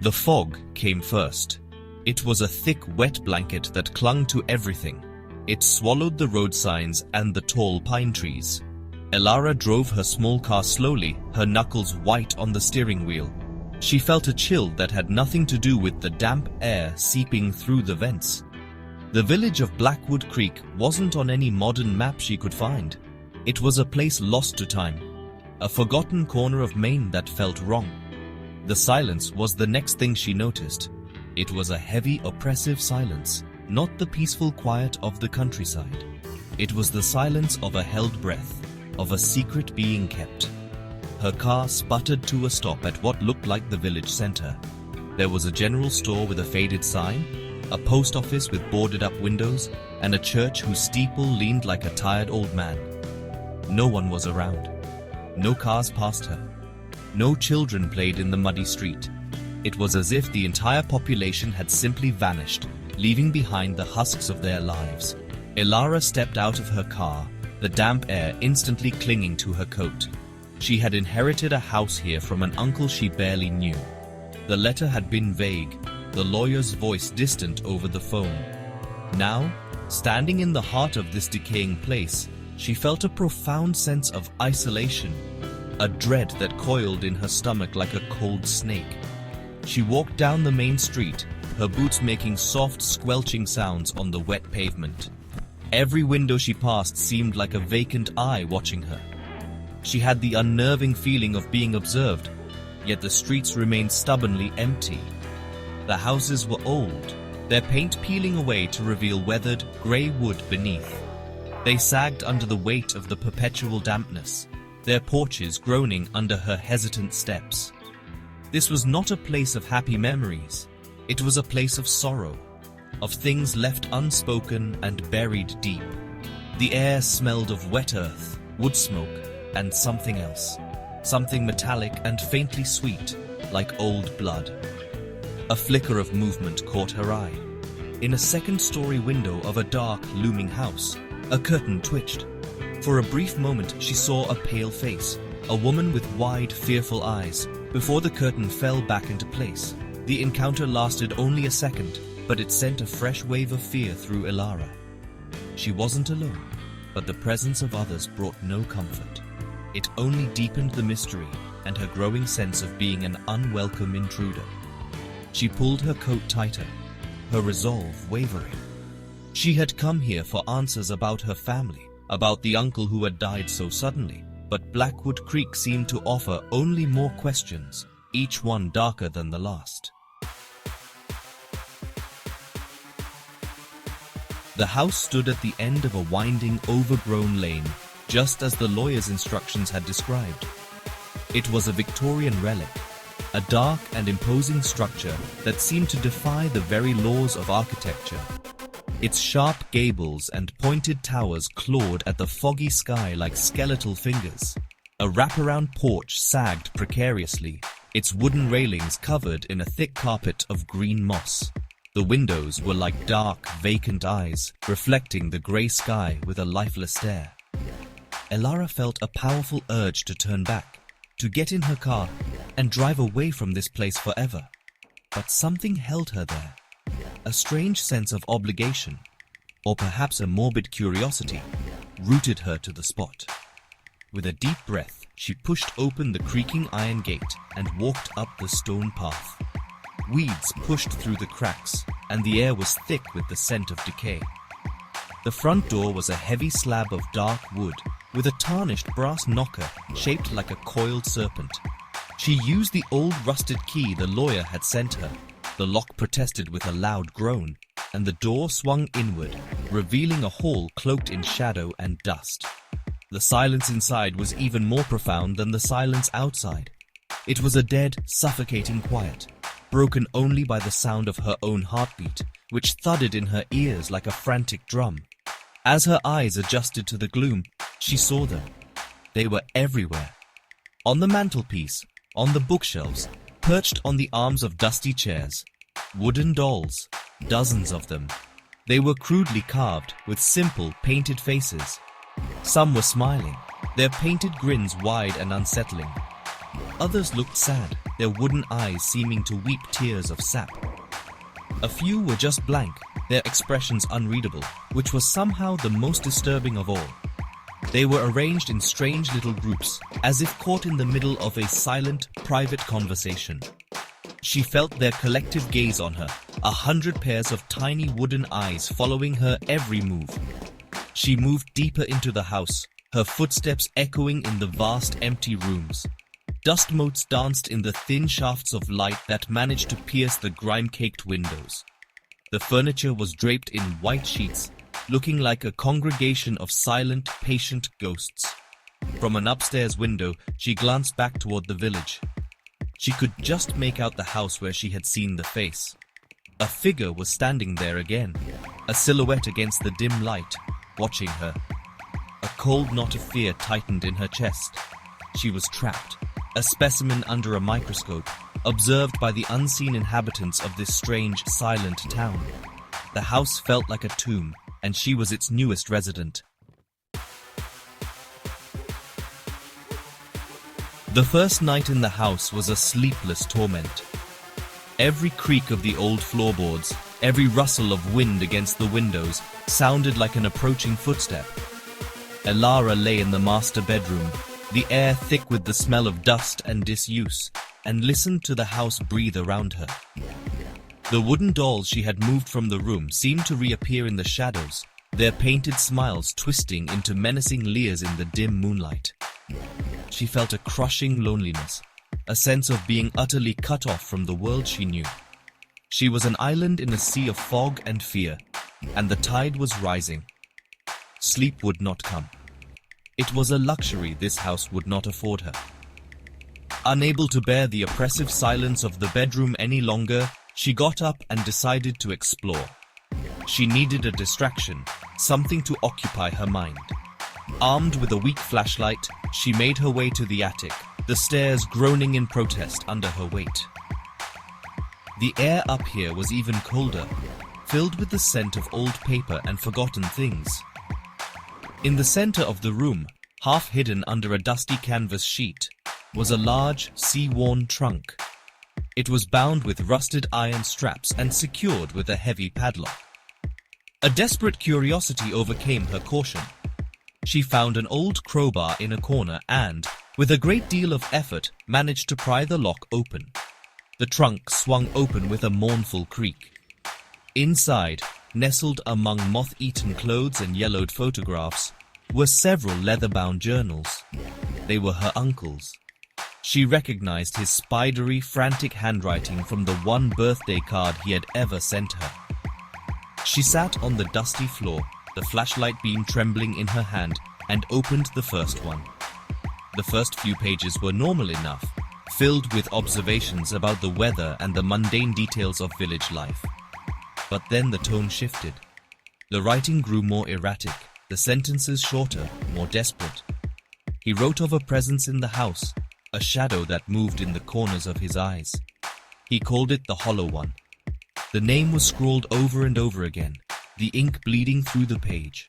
The fog came first. It was a thick, wet blanket that clung to everything. It swallowed the road signs and the tall pine trees. Elara drove her small car slowly, her knuckles white on the steering wheel. She felt a chill that had nothing to do with the damp air seeping through the vents. The village of Blackwood Creek wasn't on any modern map she could find. It was a place lost to time, a forgotten corner of Maine that felt wrong. The silence was the next thing she noticed. It was a heavy, oppressive silence, not the peaceful quiet of the countryside. It was the silence of a held breath, of a secret being kept. Her car sputtered to a stop at what looked like the village center. There was a general store with a faded sign, a post office with boarded-up windows, and a church whose steeple leaned like a tired old man. No one was around. No cars passed her. No children played in the muddy street. It was as if the entire population had simply vanished, leaving behind the husks of their lives. Elara stepped out of her car, the damp air instantly clinging to her coat. She had inherited a house here from an uncle she barely knew. The letter had been vague, the lawyer's voice distant over the phone. Now, standing in the heart of this decaying place, she felt a profound sense of isolation, a dread that coiled in her stomach like a cold snake. She walked down the main street, her boots making soft, squelching sounds on the wet pavement. Every window she passed seemed like a vacant eye watching her. She had the unnerving feeling of being observed, yet the streets remained stubbornly empty. The houses were old, their paint peeling away to reveal weathered, grey wood beneath. They sagged under the weight of the perpetual dampness, their porches groaning under her hesitant steps. This was not a place of happy memories. It was a place of sorrow, of things left unspoken and buried deep. The air smelled of wet earth, wood smoke, and something else. Something metallic and faintly sweet, like old blood. A flicker of movement caught her eye. In a second-story window of a dark, looming house, a curtain twitched. For a brief moment she saw a pale face, a woman with wide, fearful eyes. Before the curtain fell back into place, the encounter lasted only a second, but it sent a fresh wave of fear through Elara. She wasn't alone, but the presence of others brought no comfort. It only deepened the mystery and her growing sense of being an unwelcome intruder. She pulled her coat tighter, her resolve wavering. She had come here for answers about her family, about the uncle who had died so suddenly, but Blackwood Creek seemed to offer only more questions, each one darker than the last. The house stood at the end of a winding, overgrown lane, just as the lawyer's instructions had described. It was a Victorian relic, a dark and imposing structure that seemed to defy the very laws of architecture. Its sharp gables and pointed towers clawed at the foggy sky like skeletal fingers. A wraparound porch sagged precariously, its wooden railings covered in a thick carpet of green moss. The windows were like dark, vacant eyes, reflecting the grey sky with a lifeless stare. Elara felt a powerful urge to turn back, to get in her car and drive away from this place forever. But something held her there. A strange sense of obligation, or perhaps a morbid curiosity, rooted her to the spot. With a deep breath, she pushed open the creaking iron gate and walked up the stone path. Weeds pushed through the cracks, and the air was thick with the scent of decay. The front door was a heavy slab of dark wood, with a tarnished brass knocker shaped like a coiled serpent. She used the old rusted key the lawyer had sent her. The lock protested with a loud groan, and the door swung inward, revealing a hall cloaked in shadow and dust. The silence inside was even more profound than the silence outside. It was a dead, suffocating quiet, broken only by the sound of her own heartbeat, which thudded in her ears like a frantic drum. As her eyes adjusted to the gloom, she saw them. They were everywhere. On the mantelpiece, on the bookshelves, perched on the arms of dusty chairs. Wooden dolls, dozens of them. They were crudely carved with simple, painted faces. Some were smiling, their painted grins wide and unsettling. Others looked sad, their wooden eyes seeming to weep tears of sap. A few were just blank, their expressions unreadable, which was somehow the most disturbing of all. They were arranged in strange little groups, as if caught in the middle of a silent, private conversation. She felt their collective gaze on her, 100 pairs of tiny wooden eyes following her every move. She moved deeper into the house, her footsteps echoing in the vast empty rooms. Dust motes danced in the thin shafts of light that managed to pierce the grime-caked windows. The furniture was draped in white sheets, looking like a congregation of silent, patient ghosts. From an upstairs window, she glanced back toward the village. She could just make out the house where she had seen the face. A figure was standing there again, a silhouette against the dim light, watching her. A cold knot of fear tightened in her chest. She was trapped, a specimen under a microscope, observed by the unseen inhabitants of this strange, silent town. The house felt like a tomb, and she was its newest resident. The first night in the house was a sleepless torment. Every creak of the old floorboards, every rustle of wind against the windows, sounded like an approaching footstep. Elara lay in the master bedroom, the air thick with the smell of dust and disuse, and listened to the house breathe around her. The wooden dolls she had moved from the room seemed to reappear in the shadows, their painted smiles twisting into menacing leers in the dim moonlight. She felt a crushing loneliness, a sense of being utterly cut off from the world she knew. She was an island in a sea of fog and fear, and the tide was rising. Sleep would not come. It was a luxury this house would not afford her. Unable to bear the oppressive silence of the bedroom any longer, she got up and decided to explore. She needed a distraction, something to occupy her mind. Armed with a weak flashlight, she made her way to the attic, the stairs groaning in protest under her weight. The air up here was even colder, filled with the scent of old paper and forgotten things. In the center of the room, half hidden under a dusty canvas sheet, was a large, sea-worn trunk. It was bound with rusted iron straps and secured with a heavy padlock. A desperate curiosity overcame her caution. She found an old crowbar in a corner and, with a great deal of effort, managed to pry the lock open. The trunk swung open with a mournful creak. Inside, nestled among moth-eaten clothes and yellowed photographs, were several leather-bound journals. They were her uncle's. She recognized his spidery, frantic handwriting from the one birthday card he had ever sent her. She sat on the dusty floor, the flashlight beam trembling in her hand, and opened the first one. The first few pages were normal enough, filled with observations about the weather and the mundane details of village life. But then the tone shifted. The writing grew more erratic, the sentences shorter, more desperate. He wrote of a presence in the house, a shadow that moved in the corners of his eyes. He called it the Hollow One. The name was scrawled over and over again, the ink bleeding through the page.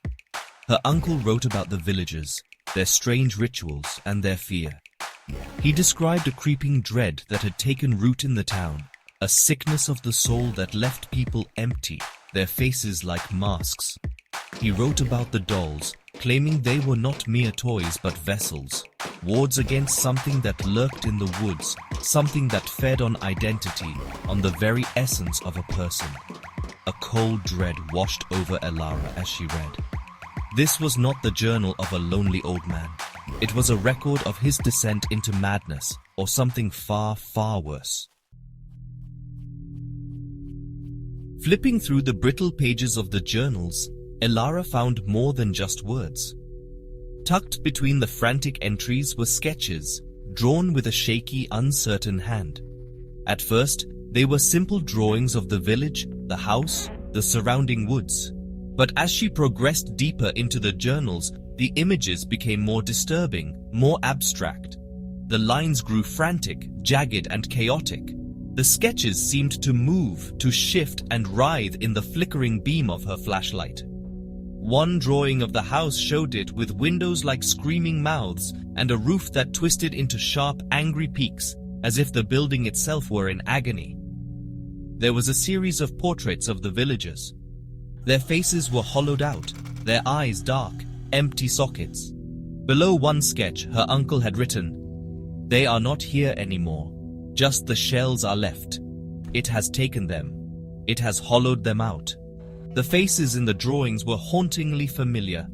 Her uncle wrote about the villagers, their strange rituals, and their fear. He described a creeping dread that had taken root in the town, a sickness of the soul that left people empty, their faces like masks. He wrote about the dolls, claiming they were not mere toys but vessels, wards against something that lurked in the woods, something that fed on identity, on the very essence of a person. A cold dread washed over Elara as she read. This was not the journal of a lonely old man. It was a record of his descent into madness, or something far, far worse. Flipping through the brittle pages of the journals, Elara found more than just words. Tucked between the frantic entries were sketches, drawn with a shaky, uncertain hand. At first, they were simple drawings of the village, the house, the surrounding woods. But as she progressed deeper into the journals, the images became more disturbing, more abstract. The lines grew frantic, jagged, and chaotic. The sketches seemed to move, to shift and writhe in the flickering beam of her flashlight. One drawing of the house showed it with windows like screaming mouths and a roof that twisted into sharp, angry peaks, as if the building itself were in agony. There was a series of portraits of the villagers. Their faces were hollowed out, their eyes dark, empty sockets. Below one sketch, her uncle had written, "They are not here anymore. Just the shells are left. It has taken them. It has hollowed them out." The faces in the drawings were hauntingly familiar.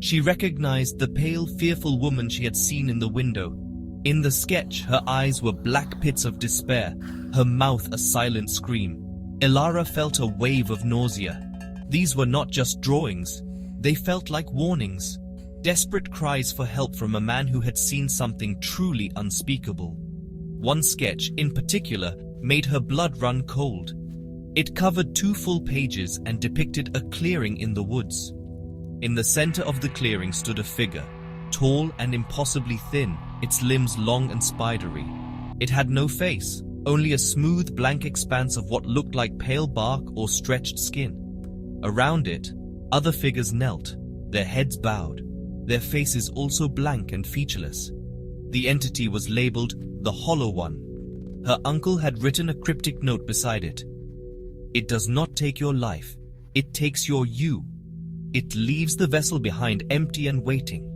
She recognized the pale, fearful woman she had seen in the window. In the sketch, her eyes were black pits of despair, her mouth a silent scream. Elara felt a wave of nausea. These were not just drawings. They felt like warnings. Desperate cries for help from a man who had seen something truly unspeakable. One sketch, in particular, made her blood run cold. It covered 2 full pages and depicted a clearing in the woods. In the center of the clearing stood a figure, tall and impossibly thin, its limbs long and spidery. It had no face, only a smooth, blank expanse of what looked like pale bark or stretched skin. Around it, other figures knelt, their heads bowed, their faces also blank and featureless. The entity was labeled the Hollow One. Her uncle had written a cryptic note beside it. "It does not take your life, it takes your you. It leaves the vessel behind empty and waiting.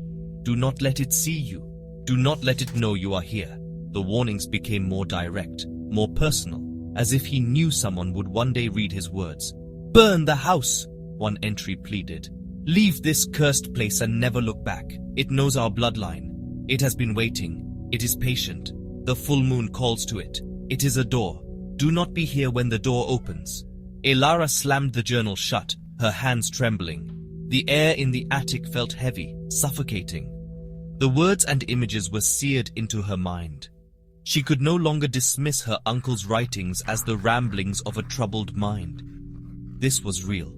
Do not let it see you. Do not let it know you are here." The warnings became more direct, more personal, as if he knew someone would one day read his words. "Burn the house," one entry pleaded. "Leave this cursed place and never look back. It knows our bloodline. It has been waiting. It is patient. The full moon calls to it. It is a door. Do not be here when the door opens." Elara slammed the journal shut, her hands trembling. The air in the attic felt heavy, suffocating. The words and images were seared into her mind. She could no longer dismiss her uncle's writings as the ramblings of a troubled mind. This was real.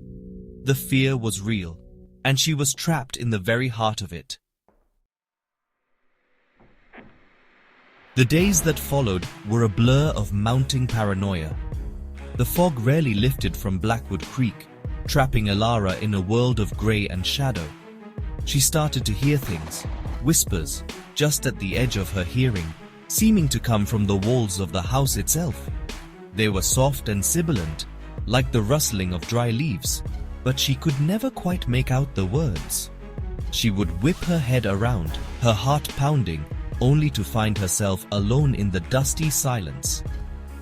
The fear was real, and she was trapped in the very heart of it. The days that followed were a blur of mounting paranoia. The fog rarely lifted from Blackwood Creek, trapping Elara in a world of grey and shadow. She started to hear things, whispers, just at the edge of her hearing, seeming to come from the walls of the house itself. They were soft and sibilant, like the rustling of dry leaves, but she could never quite make out the words. She would whip her head around, her heart pounding, only to find herself alone in the dusty silence.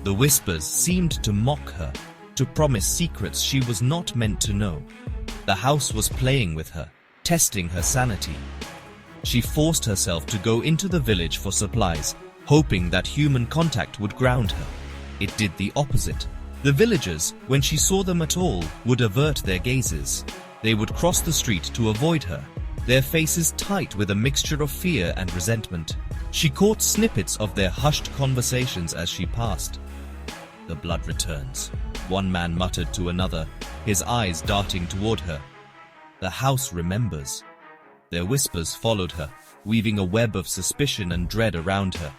The whispers seemed to mock her, to promise secrets she was not meant to know. The house was playing with her, testing her sanity. She forced herself to go into the village for supplies, hoping that human contact would ground her. It did the opposite. The villagers, when she saw them at all, would avert their gazes. They would cross the street to avoid her, their faces tight with a mixture of fear and resentment. She caught snippets of their hushed conversations as she passed. "The blood returns," one man muttered to another, his eyes darting toward her. "The house remembers." Their whispers followed her, weaving a web of suspicion and dread around her.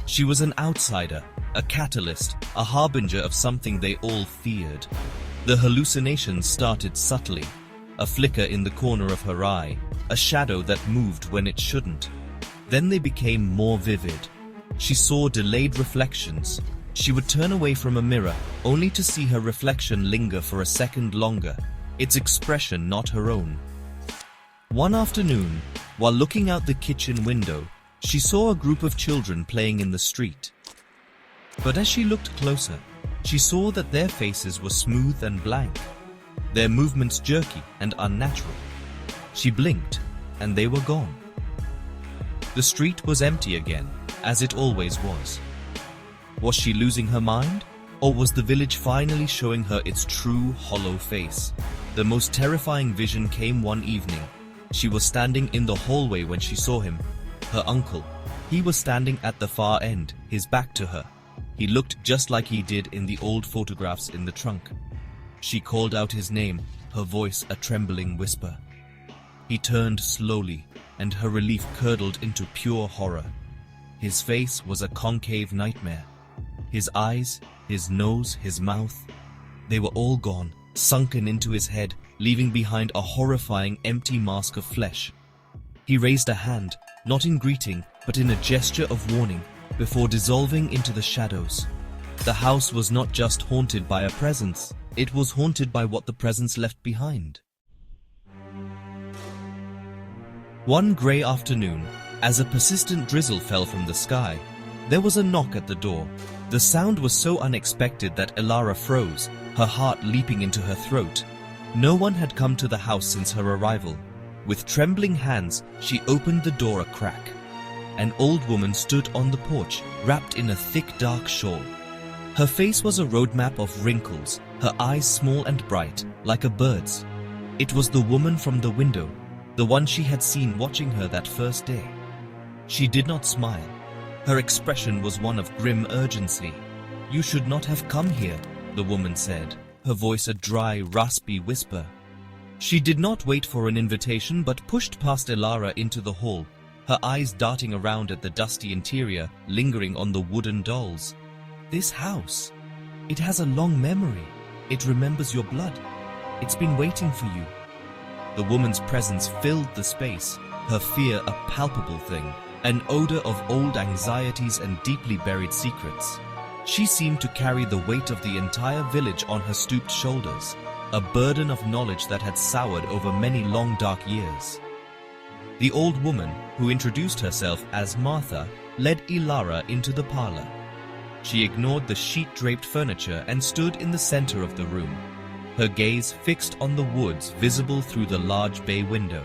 She was an outsider, a catalyst, a harbinger of something they all feared. The hallucinations started subtly, a flicker in the corner of her eye, a shadow that moved when it shouldn't. Then they became more vivid. She saw delayed reflections. She would turn away from a mirror, only to see her reflection linger for a second longer, its expression not her own. One afternoon, while looking out the kitchen window, she saw a group of children playing in the street. But as she looked closer, she saw that their faces were smooth and blank, their movements jerky and unnatural. She blinked, and they were gone. The street was empty again, as it always was. Was she losing her mind? Or was the village finally showing her its true, hollow face? The most terrifying vision came one evening. She was standing in the hallway when she saw him. Her uncle. He was standing at the far end, his back to her. He looked just like he did in the old photographs in the trunk. She called out his name, her voice a trembling whisper. He turned slowly, and her relief curdled into pure horror. His face was a concave nightmare. His eyes, his nose, his mouth, they were all gone, sunken into his head, leaving behind a horrifying empty mask of flesh. He raised a hand, not in greeting, but in a gesture of warning. before dissolving into the shadows. The house was not just haunted by a presence, it was haunted by what the presence left behind. One grey afternoon, as a persistent drizzle fell from the sky, there was a knock at the door. The sound was so unexpected that Elara froze, her heart leaping into her throat. No one had come to the house since her arrival. With trembling hands, she opened the door a crack. An old woman stood on the porch, wrapped in a thick dark shawl. Her face was a roadmap of wrinkles, her eyes small and bright, like a bird's. It was the woman from the window, the one she had seen watching her that first day. She did not smile. Her expression was one of grim urgency. "You should not have come here," the woman said, her voice a dry, raspy whisper. She did not wait for an invitation but pushed past Elara into the hall, her eyes darting around at the dusty interior, lingering on the wooden dolls. "This house, it has a long memory. It remembers your blood. It's been waiting for you." The woman's presence filled the space, her fear a palpable thing, an odor of old anxieties and deeply buried secrets. She seemed to carry the weight of the entire village on her stooped shoulders, a burden of knowledge that had soured over many long dark years. The old woman, who introduced herself as Martha, led Elara into the parlor. She ignored the sheet-draped furniture and stood in the center of the room, her gaze fixed on the woods visible through the large bay window.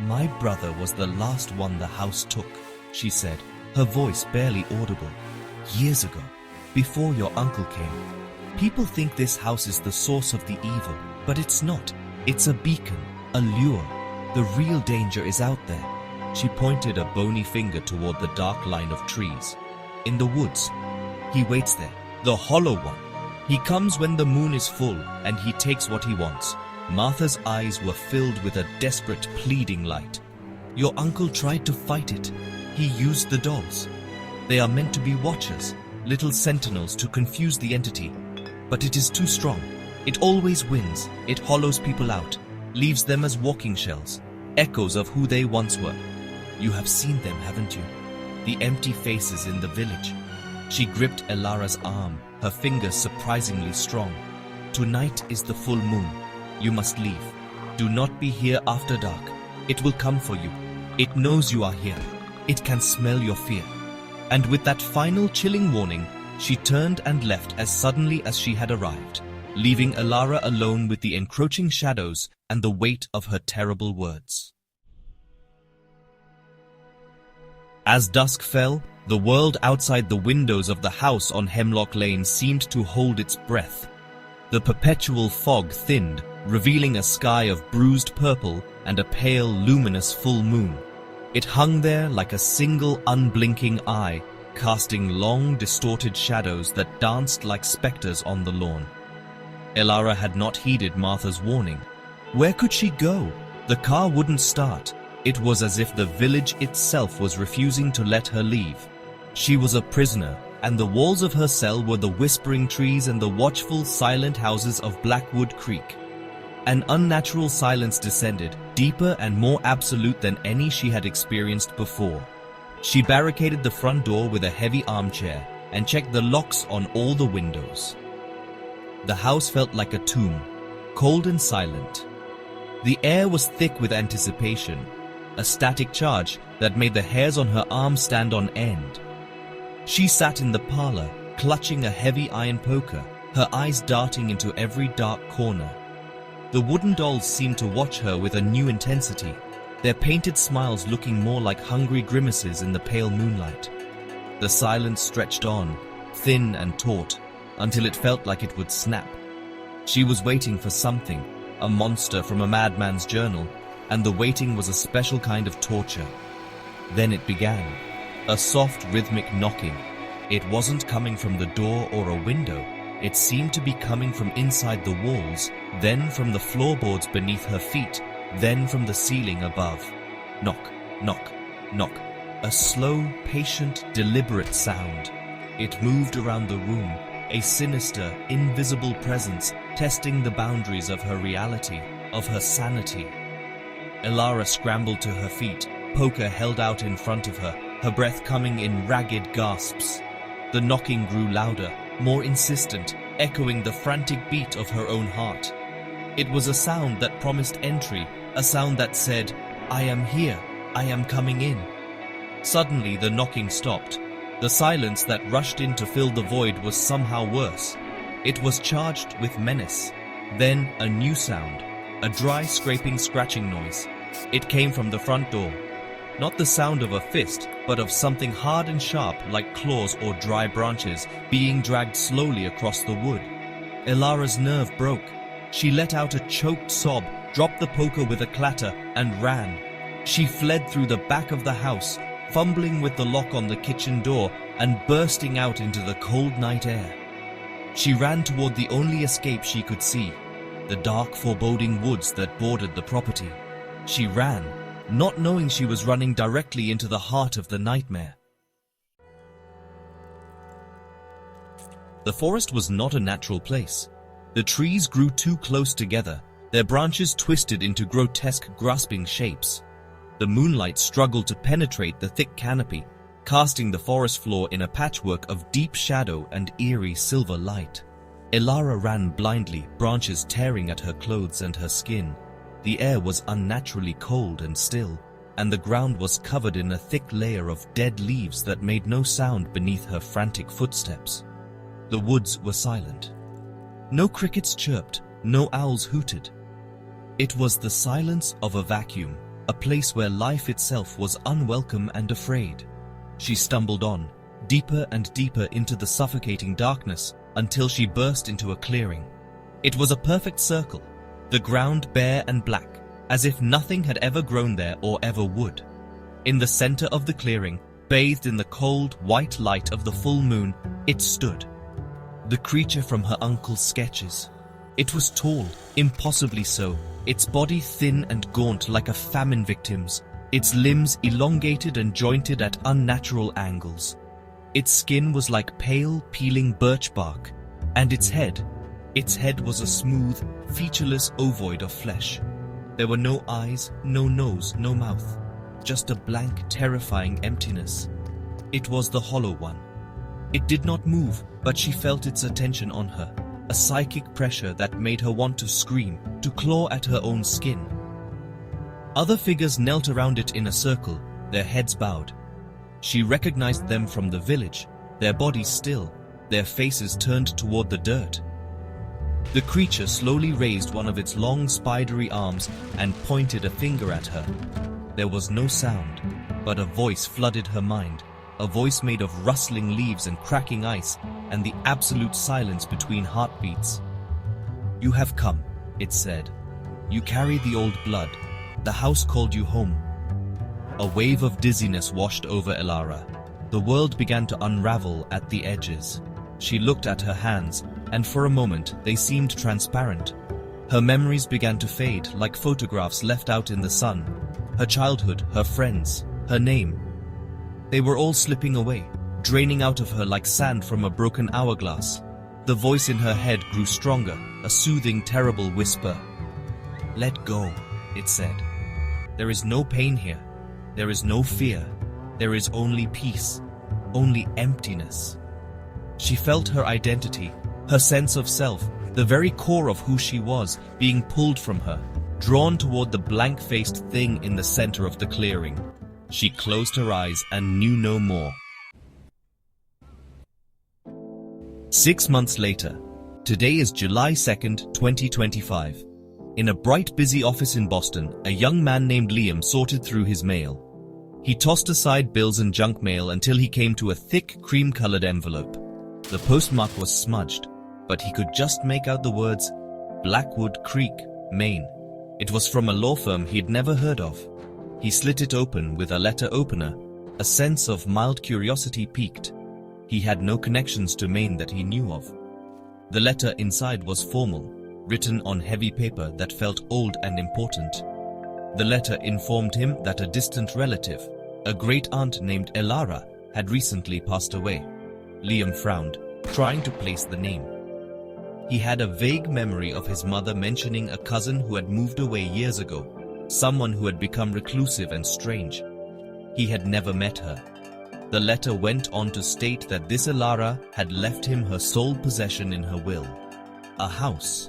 "My brother was the last one the house took," she said, her voice barely audible. "Years ago, before your uncle came. People think this house is the source of the evil, but it's not. It's a beacon, a lure. The real danger is out there." She pointed a bony finger toward the dark line of trees. "In the woods. He waits there, the hollow one. He comes when the moon is full, and he takes what he wants." Martha's eyes were filled with a desperate, pleading light. "Your uncle tried to fight it. He used the dolls. They are meant to be watchers, little sentinels to confuse the entity. But it is too strong. It always wins. It hollows people out, leaves them as walking shells, echoes of who they once were. You have seen them, haven't you? The empty faces in the village." She gripped Elara's arm, her fingers surprisingly strong. "Tonight is the full moon. You must leave. Do not be here after dark. It will come for you. It knows you are here. It can smell your fear." And with that final chilling warning, she turned and left as suddenly as she had arrived, leaving Elara alone with the encroaching shadows and the weight of her terrible words. As dusk fell, the world outside the windows of the house on Hemlock Lane seemed to hold its breath. The perpetual fog thinned, revealing a sky of bruised purple and a pale, luminous full moon. It hung there like a single unblinking eye, casting long, distorted shadows that danced like specters on the lawn. Elara had not heeded Martha's warning. Where could she go? The car wouldn't start. It was as if the village itself was refusing to let her leave. She was a prisoner, and the walls of her cell were the whispering trees and the watchful, silent houses of Blackwood Creek. An unnatural silence descended, deeper and more absolute than any she had experienced before. She barricaded the front door with a heavy armchair and checked the locks on all the windows. The house felt like a tomb, cold and silent. The air was thick with anticipation, a static charge that made the hairs on her arm stand on end. She sat in the parlor, clutching a heavy iron poker, her eyes darting into every dark corner. The wooden dolls seemed to watch her with a new intensity, their painted smiles looking more like hungry grimaces in the pale moonlight. The silence stretched on, thin and taut, until it felt like it would snap. She was waiting for something, a monster from a madman's journal, and the waiting was a special kind of torture. Then it began, a soft rhythmic knocking. It wasn't coming from the door or a window. It seemed to be coming from inside the walls, then from the floorboards beneath her feet, then from the ceiling above. Knock, knock, knock. A slow, patient, deliberate sound. It moved around the room, a sinister, invisible presence testing the boundaries of her reality, of her sanity. Elara scrambled to her feet, poker held out in front of her, her breath coming in ragged gasps. The knocking grew louder, more insistent, echoing the frantic beat of her own heart. It was a sound that promised entry, a sound that said, "I am here, I am coming in." Suddenly the knocking stopped. The silence that rushed in to fill the void was somehow worse. It was charged with menace. Then a new sound, a dry scraping scratching noise. It came from the front door. Not the sound of a fist, but of something hard and sharp like claws or dry branches being dragged slowly across the wood. Elara's nerve broke. She let out a choked sob, dropped the poker with a clatter, and ran. She fled through the back of the house, fumbling with the lock on the kitchen door and bursting out into the cold night air. She ran toward the only escape she could see, the dark, foreboding woods that bordered the property. She ran, not knowing she was running directly into the heart of the nightmare. The forest was not a natural place. The trees grew too close together, their branches twisted into grotesque, grasping shapes. The moonlight struggled to penetrate the thick canopy, casting the forest floor in a patchwork of deep shadow and eerie silver light. Elara ran blindly, branches tearing at her clothes and her skin. The air was unnaturally cold and still, and the ground was covered in a thick layer of dead leaves that made no sound beneath her frantic footsteps. The woods were silent. No crickets chirped, no owls hooted. It was the silence of a vacuum, a place where life itself was unwelcome and afraid. She stumbled on, deeper and deeper into the suffocating darkness, until she burst into a clearing. It was a perfect circle, the ground bare and black, as if nothing had ever grown there or ever would. In the center of the clearing, bathed in the cold, white light of the full moon, it stood. The creature from her uncle's sketches. It was tall, impossibly so, its body thin and gaunt like a famine victim's, its limbs elongated and jointed at unnatural angles. Its skin was like pale, peeling birch bark, and its head was a smooth, featureless ovoid of flesh. There were no eyes, no nose, no mouth, just a blank, terrifying emptiness. It was the Hollow One. It did not move, but she felt its attention on her, a psychic pressure that made her want to scream, to claw at her own skin. Other figures knelt around it in a circle, their heads bowed. She recognized them from the village, their bodies still, their faces turned toward the dirt. The creature slowly raised one of its long spidery arms and pointed a finger at her. There was no sound, but a voice flooded her mind, a voice made of rustling leaves and cracking ice and the absolute silence between heartbeats. "You have come," it said. "You carry the old blood. The house called you home." A wave of dizziness washed over Elara. The world began to unravel at the edges. She looked at her hands, and for a moment they seemed transparent. Her memories began to fade like photographs left out in the sun. Her childhood, her friends, her name. They were all slipping away, draining out of her like sand from a broken hourglass. The voice in her head grew stronger, a soothing, terrible whisper. "Let go," it said. "There is no pain here. There is no fear. There is only peace, only emptiness." She felt her identity, her sense of self, the very core of who she was, being pulled from her, drawn toward the blank-faced thing in the center of the clearing. She closed her eyes and knew no more. 6 months later. Today is July 2nd, 2025. In a bright, busy office in Boston, a young man named Liam sorted through his mail. He tossed aside bills and junk mail until he came to a thick, cream-colored envelope. The postmark was smudged, but he could just make out the words, Blackwood Creek, Maine. It was from a law firm he'd never heard of. He slit it open with a letter opener. A sense of mild curiosity piqued. He had no connections to Maine that he knew of. The letter inside was formal, written on heavy paper that felt old and important. The letter informed him that a distant relative, a great-aunt named Elara, had recently passed away. Liam frowned, trying to place the name. He had a vague memory of his mother mentioning a cousin who had moved away years ago, someone who had become reclusive and strange. He had never met her. The letter went on to state that this Elara had left him her sole possession in her will, a house.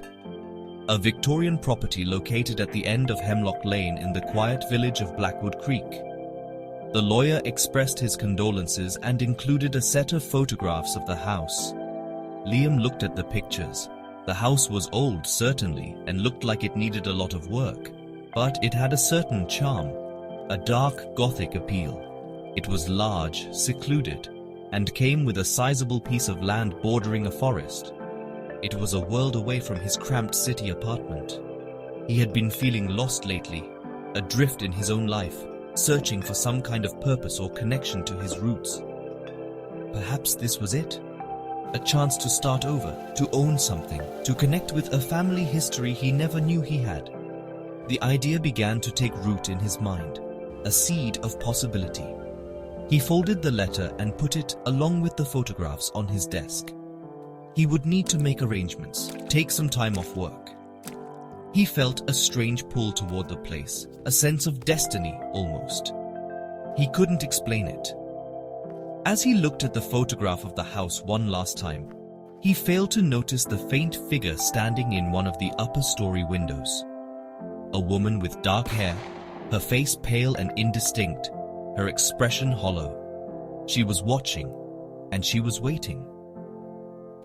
A Victorian property located at the end of Hemlock Lane in the quiet village of Blackwood Creek. The lawyer expressed his condolences and included a set of photographs of the house. Liam looked at the pictures. The house was old, certainly, and looked like it needed a lot of work. But it had a certain charm, a dark Gothic appeal. It was large, secluded, and came with a sizable piece of land bordering a forest. It was a world away from his cramped city apartment. He had been feeling lost lately, adrift in his own life, searching for some kind of purpose or connection to his roots. Perhaps this was it? A chance to start over, to own something, to connect with a family history he never knew he had. The idea began to take root in his mind, a seed of possibility. He folded the letter and put it, along with the photographs, on his desk. He would need to make arrangements, take some time off work. He felt a strange pull toward the place, a sense of destiny, almost. He couldn't explain it. As he looked at the photograph of the house one last time, he failed to notice the faint figure standing in one of the upper story windows. A woman with dark hair, her face pale and indistinct, her expression hollow. She was watching, and she was waiting.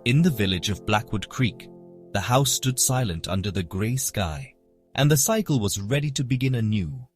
In the village of Blackwood Creek, the house stood silent under the grey sky, and the cycle was ready to begin anew.